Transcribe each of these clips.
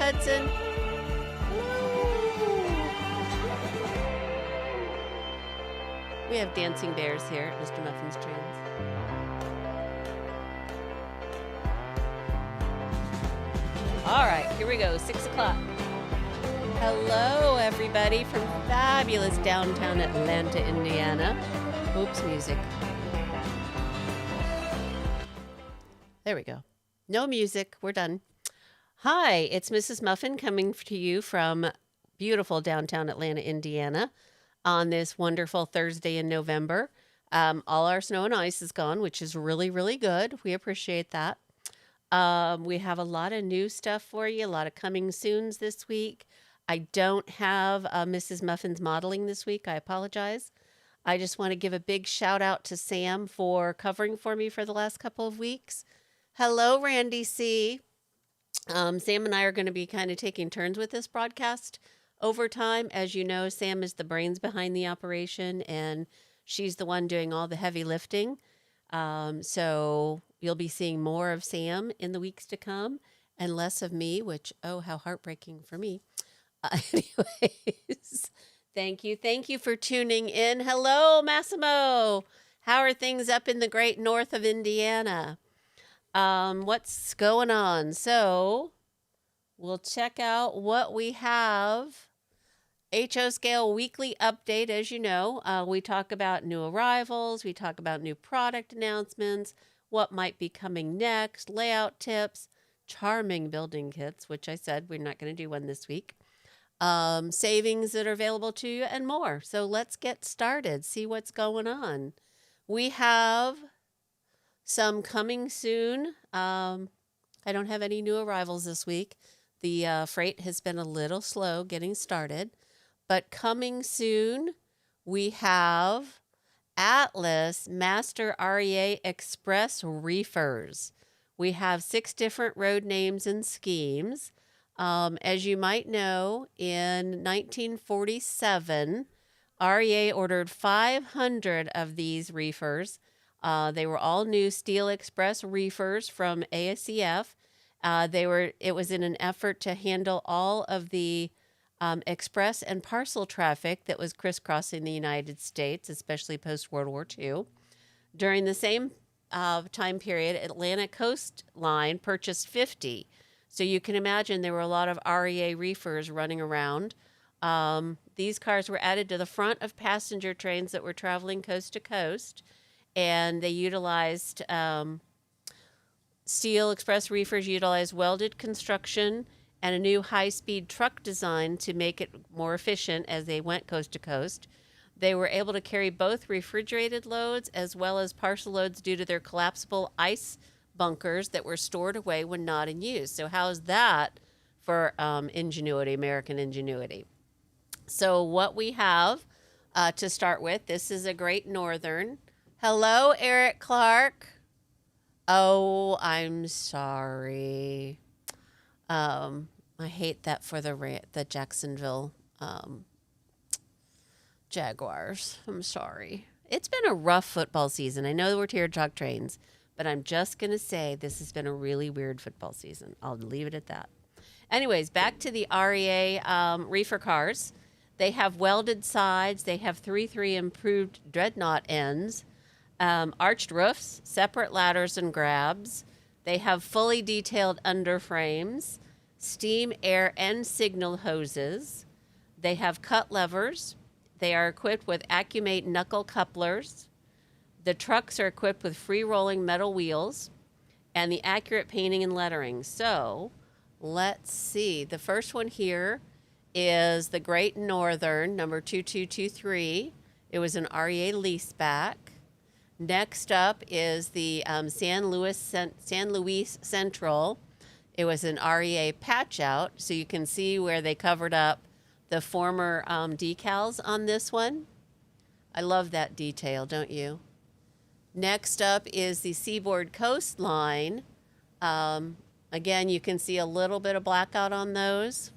Hudson. We have dancing bears here at Mr. Muffin's Trains. All right, here we go, 6 o'clock. Hello, everybody from fabulous downtown Atlanta, Indiana. Oops, music. There we go. No music, we're done. Hi, it's Mrs. Muffin coming to you from beautiful downtown Atlanta, Indiana on this wonderful Thursday in November. All our snow and ice is gone, which is really, really good. We appreciate that. We have a lot of new stuff for you, a lot of coming soons this week. I don't have Mrs. Muffin's modeling this week. I apologize. I just want to give a big shout out to Sam for covering for me for the last couple of weeks. Hello, Randy C. Sam and I are going to be kind of taking turns with this broadcast over time. As you know, Sam is the brains behind the operation, and she's the one doing all the heavy lifting. So you'll be seeing more of Sam in the weeks to come and less of me, which, oh, how heartbreaking for me. Anyways, thank you. Thank you for tuning in. Hello, Massimo. How are things up in the great north of Indiana? What's going on? So we'll check out what we have. HO Scale weekly update. As you know, we talk about new arrivals. We talk about new product announcements, what might be coming next, layout tips, charming building kits, which I said we're not going to do one this week, savings that are available to you, and more. So let's get started, see what's going on. We have some coming soon. I don't have any new arrivals this week. The freight has been a little slow getting started. But coming soon, we have Atlas Master REA Express Reefers. We have 6 different road names and schemes. As you might know, in 1947, REA ordered 500 of these reefers. They were all new Steel Express reefers from ASEF. It was in an effort to handle all of the express and parcel traffic that was crisscrossing the United States, especially post-World War II. During the same time period, Atlantic Coast Line purchased 50. So you can imagine there were a lot of REA reefers running around. These cars were added to the front of passenger trains that were traveling coast to coast, and they utilized Steel Express reefers utilized welded construction and a new high-speed truck design to make it more efficient as they went coast to coast. They were able to carry both refrigerated loads as well as parcel loads due to their collapsible ice bunkers that were stored away when not in use. So how's that for ingenuity, American ingenuity? So what we have to start with, this is a Great Northern. Hello, Eric Clark. Oh, I'm sorry. I hate that for the Jacksonville Jaguars. I'm sorry. It's been a rough football season. I know we're teardrop trains, but I'm just going to say this has been a really weird football season. I'll leave it at that. Anyways, back to the REA reefer cars. They have welded sides. They have 3-3 improved dreadnought ends, arched roofs, separate ladders and grabs. They have fully detailed underframes, steam, air, and signal hoses. They have cut levers. They are equipped with Accumate knuckle couplers. The trucks are equipped with free-rolling metal wheels and the accurate painting and lettering. So let's see. The first one here is the Great Northern, number 2223. It was an REA leaseback. Next up is the San Luis Central. It was an REA patch out, so you can see where they covered up the former decals on this one. I love that detail, don't you? Next up is the Seaboard Coastline. Again, you can see a little bit of blackout on those.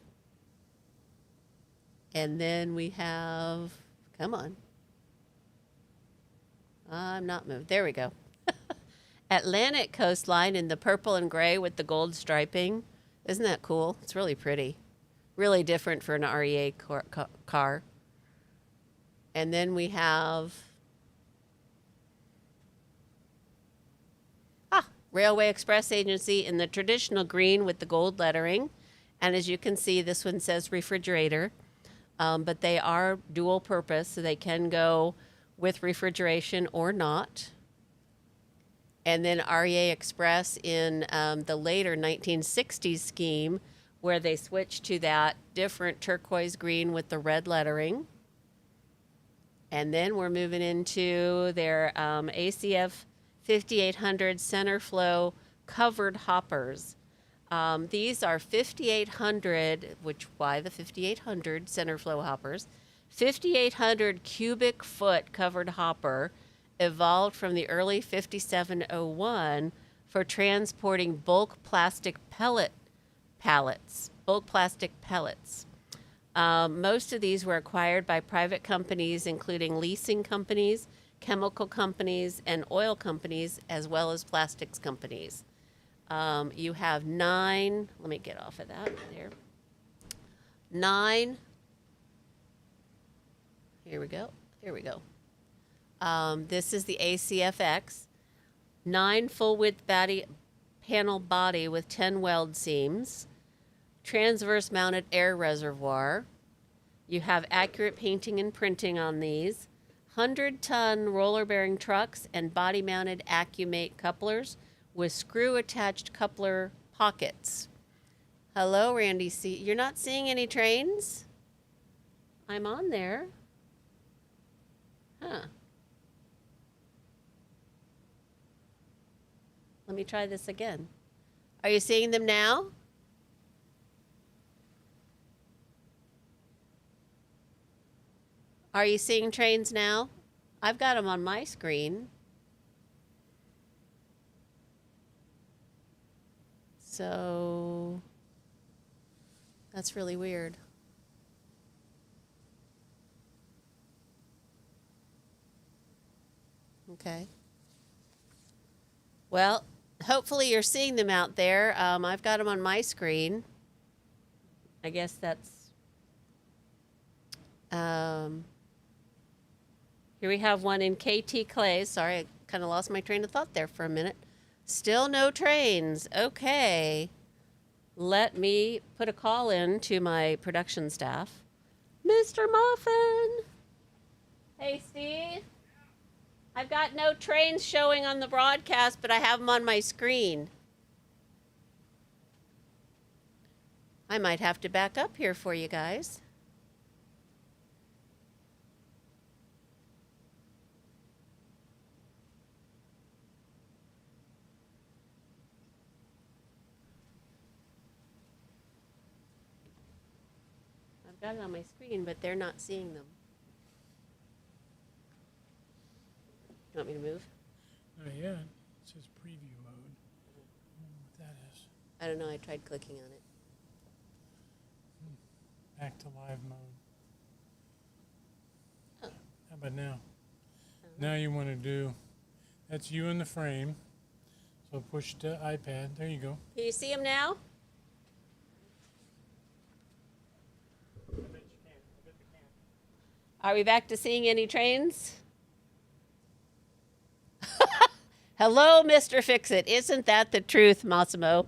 And then we have, come on. I'm not moved. There we go. Atlantic Coastline in the purple and gray with the gold striping. Isn't that cool? It's really pretty. Really different for an REA car. And then we have Railway Express Agency in the traditional green with the gold lettering. And as you can see, this one says refrigerator. But they are dual purpose, so they can go with refrigeration or not. And then REA Express in the later 1960s scheme, where they switched to that different turquoise green with the red lettering. And then we're moving into their ACF 5800 center flow covered hoppers. These are 5800, why the 5800 center flow hoppers? 5800 cubic foot covered hopper evolved from the early 5701 for transporting bulk plastic pallets. Most of these were acquired by private companies, including leasing companies, chemical companies, and oil companies, as well as plastics companies. You have 9, let me get off of that there. 9, here we go. This is the ACFX, 9 full width panel body with 10 weld seams, transverse mounted air reservoir. You have accurate painting and printing on these, 100-ton roller bearing trucks and body mounted AccuMate couplers with screw attached coupler pockets. Hello, Randy C. You're not seeing any trains? I'm on there. Huh. Let me try this again. Are you seeing them now? Are you seeing trains now? I've got them on my screen. So that's really weird. Okay. Well, hopefully you're seeing them out there. I've got them on my screen. I guess that's... here we have one in KT Clay. Sorry, I kind of lost my train of thought there for a minute. Still no trains. Okay. Let me put a call in to my production staff. Mr. Muffin! Hey, Steve. I've got no trains showing on the broadcast, but I have them on my screen. I might have to back up here for you guys. I've got it on my screen, but they're not seeing them. You want me to move? Not yet. It says preview mode. I don't know what that is. I don't know. I tried clicking on it. Back to live mode. Oh. How about now? Now you want to do, that's you in the frame. So push the iPad. There you go. Can you see them now? I bet you can. I bet they can. Are we back to seeing any trains? Hello, Mr. Fix-It. Isn't that the truth, Massimo?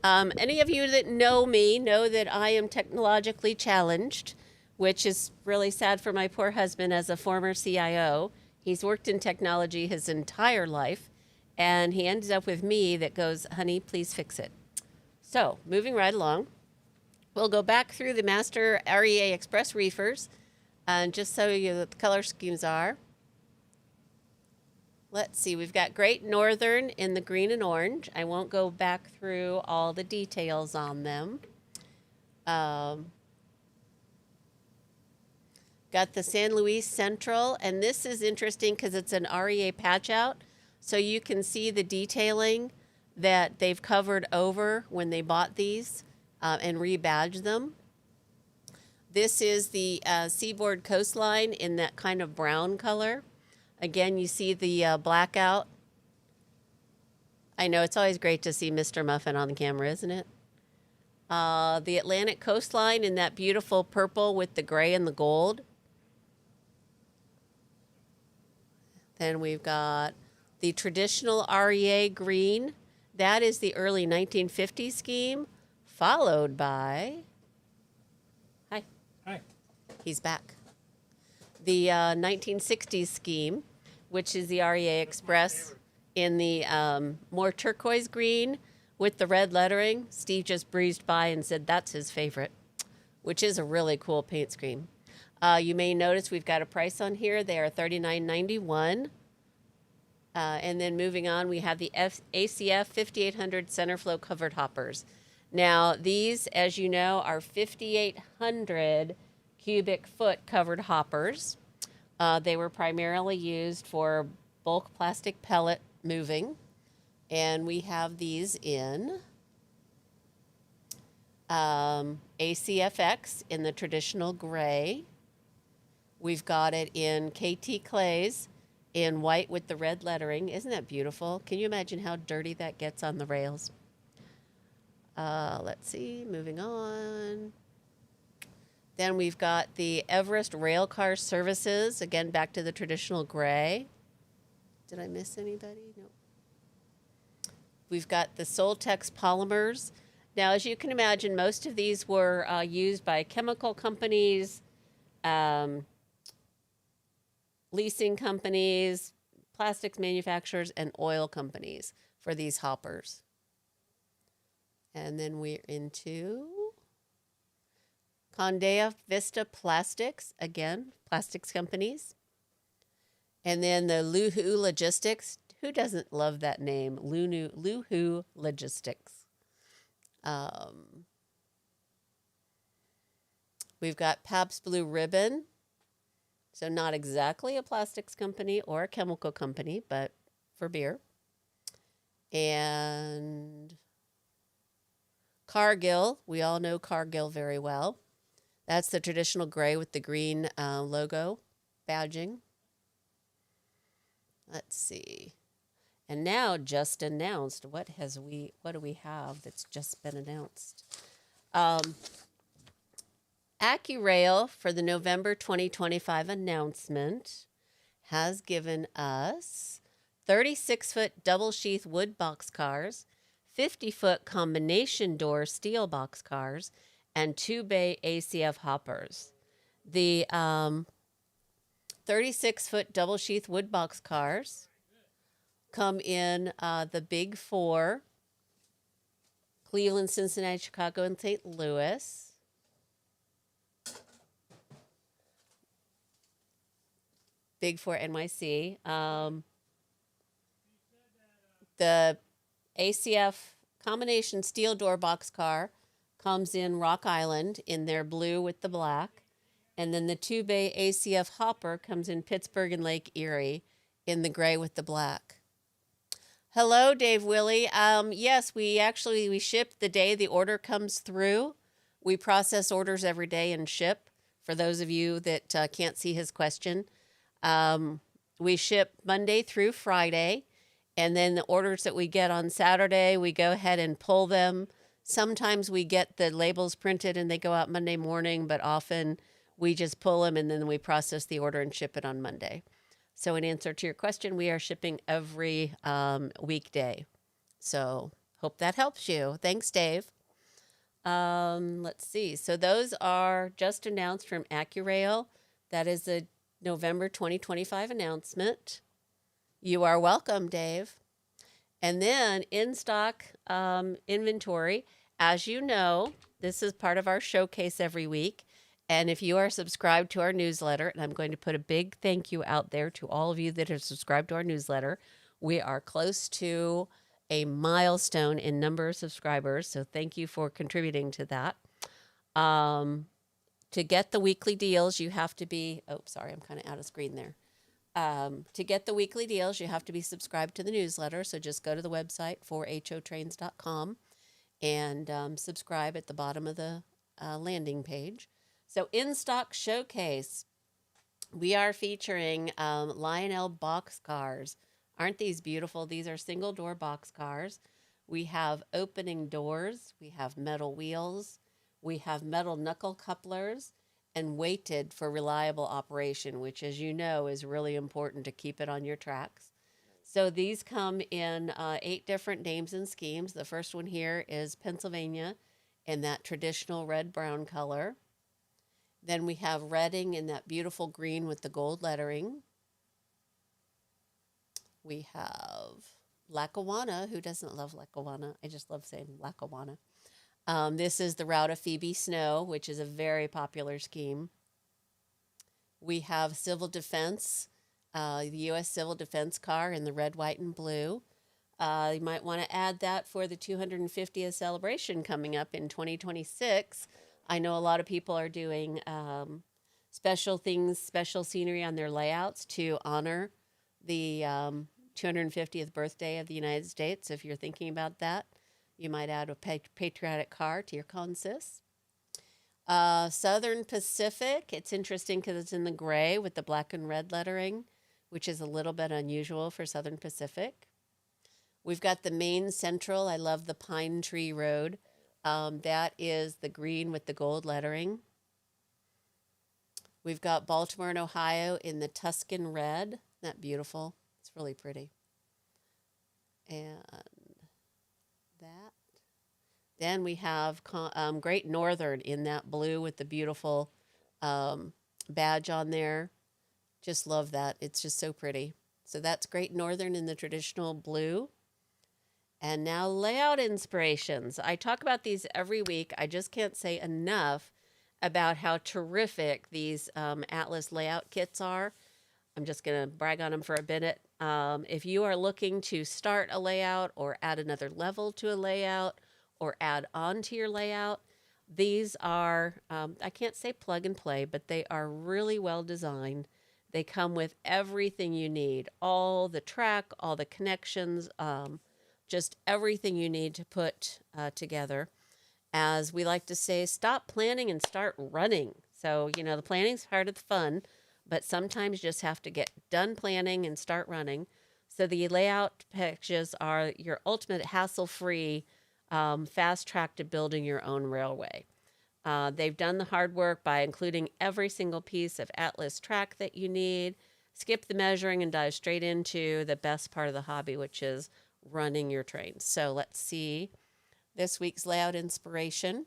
Any of you that know me know that I am technologically challenged, which is really sad for my poor husband as a former CIO. He's worked in technology his entire life, and he ended up with me that goes, honey, please fix it. So, moving right along, we'll go back through the master REA Express reefers, and just so you know what the color schemes are. Let's see, we've got Great Northern in the green and orange. I won't go back through all the details on them. Got the San Luis Central, and this is interesting because it's an REA patch out, so you can see the detailing that they've covered over when they bought these and rebadged them. This is the Seaboard Coastline in that kind of brown color. Again, you see the blackout. I know, it's always great to see Mr. Muffin on the camera, isn't it? The Atlantic coastline in that beautiful purple with the gray and the gold. Then we've got the traditional REA green. That is the early 1950s scheme, followed by, hi, Hi. he's back. The 1960s scheme, which is the REA Express in the more turquoise green with the red lettering. Steve just breezed by and said that's his favorite, which is a really cool paint scheme. You may notice we've got a price on here. They are $39.91. And then moving on, we have the ACF 5800 center flow covered hoppers. Now, these, as you know, are 5,800 cubic foot covered hoppers. They were primarily used for bulk plastic pellet moving. And we have these in ACFX in the traditional gray. We've got it in KT Clays in white with the red lettering. Isn't that beautiful? Can you imagine how dirty that gets on the rails? Let's see, moving on. Then we've got the Everest Railcar Services, again, back to the traditional gray. Did I miss anybody? Nope. We've got the Soltex polymers. Now, as you can imagine, most of these were used by chemical companies, leasing companies, plastics manufacturers, and oil companies for these hoppers. And then we're into Condea Vista Plastics, again, plastics companies. And then the Luhu Logistics. Who doesn't love that name? Luhu Logistics. We've got Pabst Blue Ribbon. So not exactly a plastics company or a chemical company, but for beer. And Cargill. We all know Cargill very well. That's the traditional gray with the green logo badging. Let's see. And now, just announced. What do we have that's just been announced? AccuRail, for the November 2025 announcement, has given us 36-foot double sheath wood boxcars, 50-foot combination door steel boxcars, and 2-bay ACF hoppers. The 36-foot double sheath wood boxcars come in the big four: Cleveland, Cincinnati, Chicago, and St. Louis. Big Four NYC. The ACF combination steel door boxcar comes in Rock Island in their blue with the black. And then the 2-bay ACF hopper comes in Pittsburgh and Lake Erie in the gray with the black. Hello, Dave Willie. Yes, we ship the day the order comes through. We process orders every day and ship. For those of you that can't see his question, we ship Monday through Friday, and then the orders that we get on Saturday, we go ahead and pull them. Sometimes we get the labels printed and they go out Monday morning, but often we just pull them and then we process the order and ship it on Monday. So in answer to your question, we are shipping every weekday. So hope that helps you. Thanks, Dave. Let's see. So those are just announced from AccuRail. That is a November 2025 announcement. You are welcome, Dave. And then in stock inventory, as you know, this is part of our showcase every week. And if you are subscribed to our newsletter, and I'm going to put a big thank you out there to all of you that are subscribed to our newsletter, we are close to a milestone in number of subscribers. So thank you for contributing to that. To get the weekly deals, you have to be, oh, sorry, I'm kind of out of screen there. To get the weekly deals, you have to be subscribed to the newsletter. So just go to the website, 4HOtrains.com, and subscribe at the bottom of the landing page. So in stock showcase, we are featuring Lionel boxcars. Aren't these beautiful? These are single door boxcars We have opening doors, we have metal wheels, we have metal knuckle couplers, and weighted for reliable operation, which, as you know, is really important to keep it on your tracks. So these come in 8 different names and schemes. The first one here is Pennsylvania in that traditional red-brown color. Then we have Reading in that beautiful green with the gold lettering. We have Lackawanna. Who doesn't love Lackawanna? I just love saying Lackawanna. This is the route of Phoebe Snow, which is a very popular scheme. We have Civil Defense, the U.S. Civil Defense car in the red, white, and blue. You might want to add that for the 250th celebration coming up in 2026. I know a lot of people are doing special things, special scenery on their layouts to honor the 250th birthday of the United States. If you're thinking about that, you might add a patriotic car to your consist. Southern Pacific, it's interesting because it's in the gray with the black and red lettering, which is a little bit unusual for Southern Pacific. We've got the Maine Central. I love the Pine Tree Road. That is the green with the gold lettering. We've got Baltimore and Ohio in the Tuscan red. Isn't that beautiful? It's really pretty. And that. Then we have Great Northern in that blue with the beautiful badge on there. Just love that. It's just so pretty. So that's Great Northern in the traditional blue. And now layout inspirations. I talk about these every week. I just can't say enough about how terrific these Atlas layout kits are. I'm just going to brag on them for a minute. If you are looking to start a layout or add another level to a layout or add on to your layout, these are, I can't say plug and play, but they are really well designed. They come with everything you need, all the track, all the connections, just everything you need to put together. As we like to say, stop planning and start running. So, the planning's part of the fun, but sometimes you just have to get done planning and start running. So the layout packages are your ultimate hassle-free fast track to building your own railway. They've done the hard work by including every single piece of Atlas track that you need, skip the measuring and dive straight into the best part of the hobby, which is running your trains. So let's see this week's layout inspiration.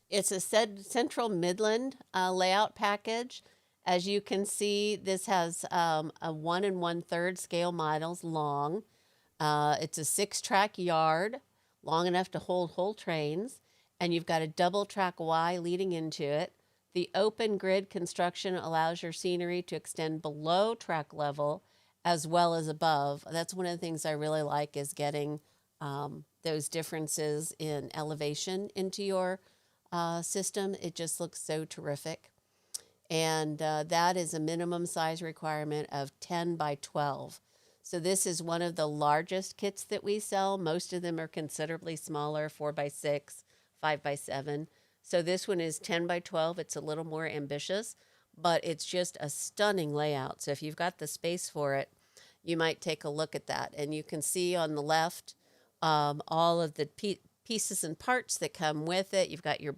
It's a Central Midland layout package. As you can see, this has a 1 1/3 scale miles long. It's a 6-track yard, long enough to hold whole trains, and you've got a double track Y leading into it. The open grid construction allows your scenery to extend below track level as well as above. That's one of the things I really like, is getting those differences in elevation into your system. It just looks so terrific. And that is a minimum size requirement of 10 by 12. So this is one of the largest kits that we sell. Most of them are considerably smaller, 4 by 6, 5 by 7. So this one is 10 by 12. It's a little more ambitious, but it's just a stunning layout. So if you've got the space for it, you might take a look at that. And you can see on the left all of the pieces and parts that come with it. You've got your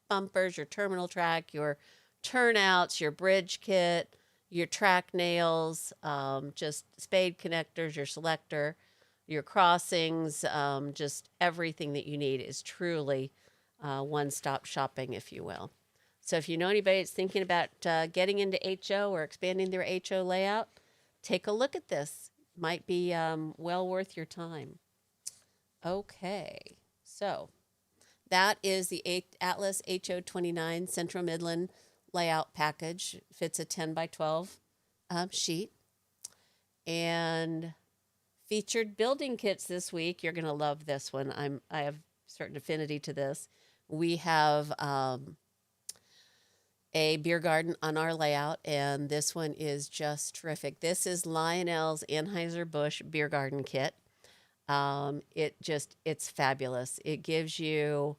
bumpers, your terminal track, your turnouts, your bridge kit, your track nails, just spade connectors, your selector, your crossings, just everything that you need is truly one-stop shopping, if you will. So if you know anybody that's thinking about getting into HO or expanding their HO layout, take a look at this. Might be well worth your time. Okay, so that is the Atlas HO29 Central Midland layout package. Fits a 10 by 12 sheet. And featured building kits this week. You're going to love this one. I have certain affinity to this. We have a beer garden on our layout, and this one is just terrific. This is Lionel's Anheuser-Busch beer garden kit. It's fabulous. It gives you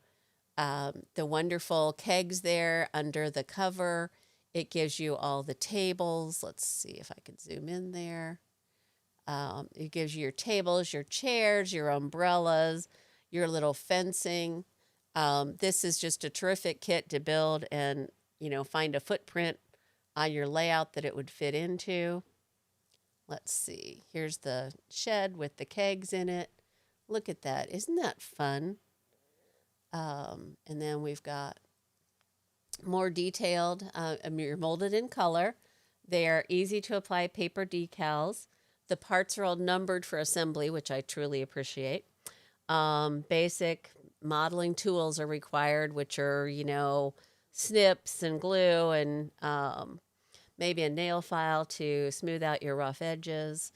the wonderful kegs there under the cover. It gives you all the tables. Let's see if I can zoom in there. It gives you your tables, your chairs, your umbrellas, your little fencing. This is just a terrific kit to build and, find a footprint on your layout that it would fit into. Let's see. Here's the shed with the kegs in it. Look at that. Isn't that fun? And then we've got more detailed, you're molded in color. They are easy to apply paper decals. The parts are all numbered for assembly, which I truly appreciate. Basic modeling tools are required, which are, snips and glue and maybe a nail file to smooth out your rough edges.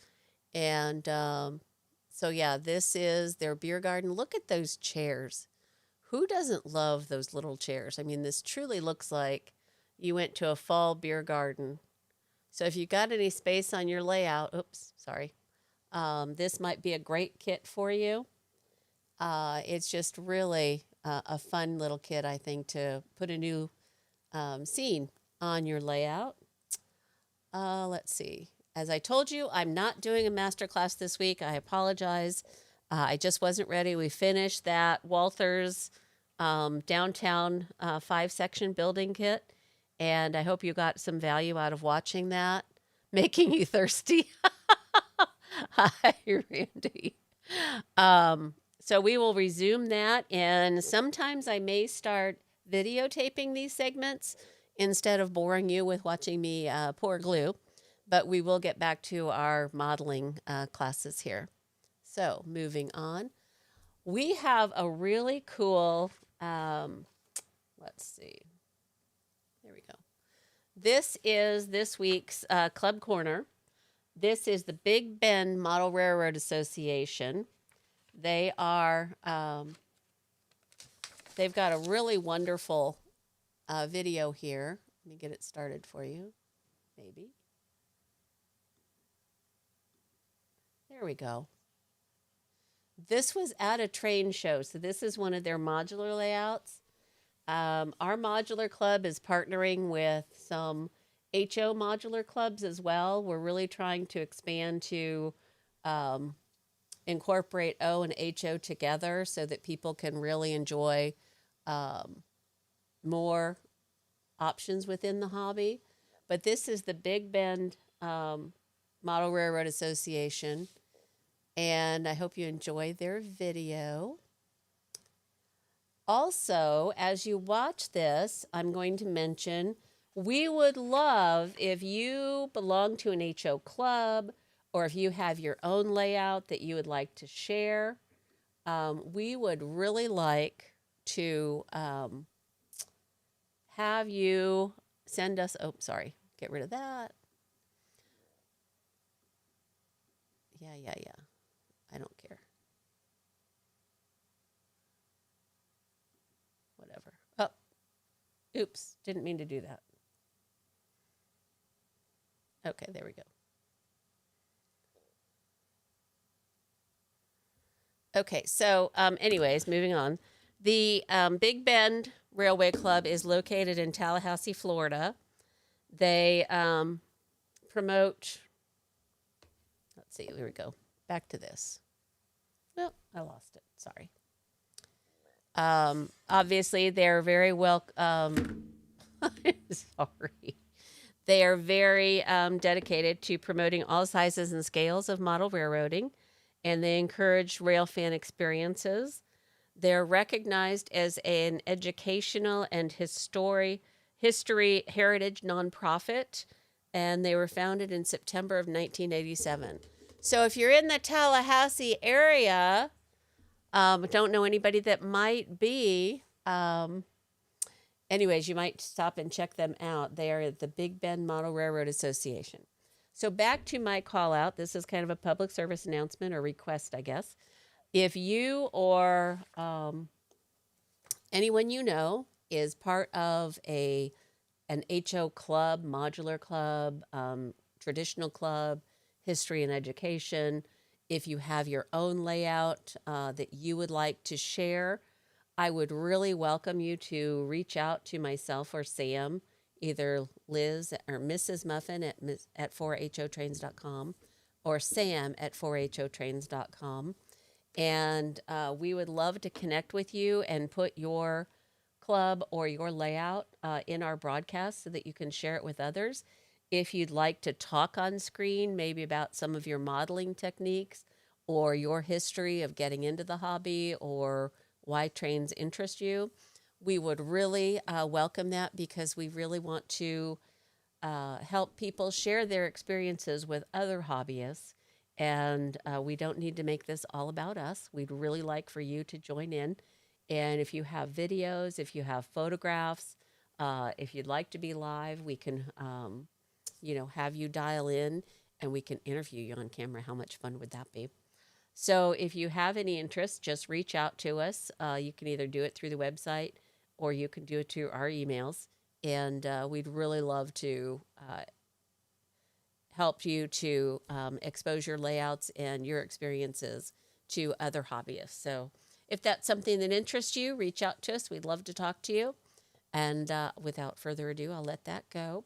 And so, yeah, this is their beer garden. Look at those chairs. Who doesn't love those little chairs? I mean, this truly looks like you went to a fall beer garden. So if you got any space on your layout, this might be a great kit for you. It's just really a fun little kit, I think, to put a new scene on your layout. Let's see. As I told you, I'm not doing a masterclass this week. I apologize. I just wasn't ready. We finished that Walther's downtown 5-section building kit, and I hope you got some value out of watching that. Making you thirsty. Hi, Randy. So we will resume that, and sometimes I may start videotaping these segments instead of boring you with watching me pour glue, but we will get back to our modeling classes here. So moving on, we have a really cool, let's see, there we go. This is this week's Club Corner. This is the Big Bend Model Railroad Association. They are, they've got a really wonderful video here. Let me get it started for you, maybe. There we go. This was at a train show, so this is one of their modular layouts. Our modular club is partnering with some HO modular clubs as well. We're really trying to expand to incorporate O and HO together so that people can really enjoy more options within the hobby. But this is the Big Bend Model Railroad Association, and I hope you enjoy their video. Also, as you watch this, I'm going to mention we would love if you belong to an HO club or if you have your own layout that you would like to share. We would really like to have you send us, get rid of that. Yeah. I don't care. Whatever. Oh, oops, didn't mean to do that. Okay, there we go. Okay, so anyways, moving on. The Big Bend Railway Club is located in Tallahassee, Florida. They promote, let's see, here we go. Back to this. Oh, I lost it. Sorry. Obviously, they're very well, sorry. They are very dedicated to promoting all sizes and scales of model railroading, and they encourage railfan experiences. They're recognized as an educational and history heritage nonprofit, and they were founded in September of 1987. So if you're in the Tallahassee area, don't know anybody that might be, anyways, you might stop and check them out. They are the Big Bend Model Railroad Association. So back to my call out. This is kind of a public service announcement or request, I guess. If you or anyone you know is part of an HO club, modular club, traditional club, history and education, if you have your own layout that you would like to share, I would really welcome you to reach out to myself or Sam, either Liz or Mrs. Muffin at 4HOtrains.com, or Sam at 4HOtrains.com. And we would love to connect with you and put your club or your layout in our broadcast so that you can share it with others. If you'd like to talk on screen, maybe about some of your modeling techniques or your history of getting into the hobby or why trains interest you, we would really welcome that, because we really want to help people share their experiences with other hobbyists. And we don't need to make this all about us. We'd really like for you to join in. And if you have videos, if you have photographs, if you'd like to be live, we can, have you dial in and we can interview you on camera. How much fun would that be? So if you have any interest, just reach out to us. You can either do it through the website or you can do it through our emails. And we'd really love to help you to expose your layouts and your experiences to other hobbyists. So if that's something that interests you, reach out to us. We'd love to talk to you. And without further ado, I'll let that go.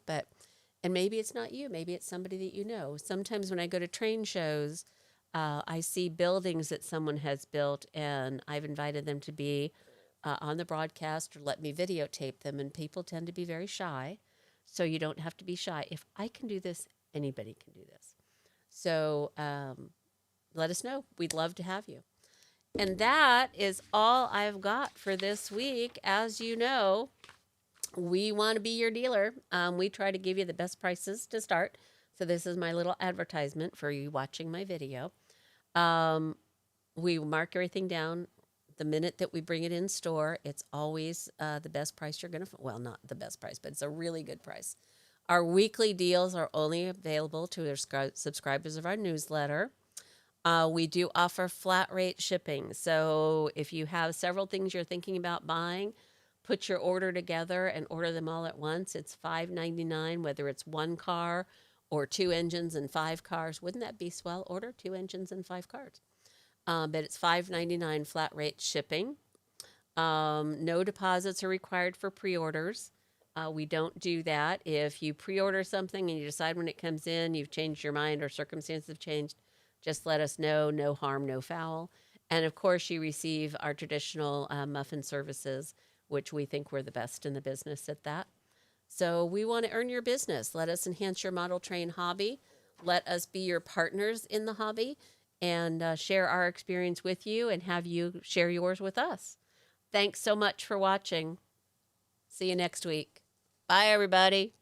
And maybe it's not you. Maybe it's somebody that you know. Sometimes when I go to train shows, I see buildings that someone has built, and I've invited them to be on the broadcast or let me videotape them. And people tend to be very shy. So you don't have to be shy. If I can do this, anybody can do this. So let us know. We'd love to have you. And that is all I've got for this week. As you know, we want to be your dealer. We try to give you the best prices to start. So this is my little advertisement for you watching my video. We mark everything down. The minute that we bring it in store, it's always the best price you're going to, well, not the best price, but it's a really good price. Our weekly deals are only available to our subscribers of our newsletter. We do offer flat rate shipping. So if you have several things you're thinking about buying, put your order together and order them all at once. It's $5.99, whether it's one car or 2 engines and 5 cars. Wouldn't that be swell? Order 2 engines and 5 cars. But it's $5.99 flat rate shipping. No deposits are required for pre-orders. We don't do that. If you pre-order something and you decide when it comes in, you've changed your mind or circumstances have changed, just let us know. No harm, no foul. And of course, you receive our traditional muffin services, which we think we're the best in the business at that. So we want to earn your business. Let us enhance your model train hobby. Let us be your partners in the hobby and share our experience with you and have you share yours with us. Thanks so much for watching. See you next week. Bye, everybody.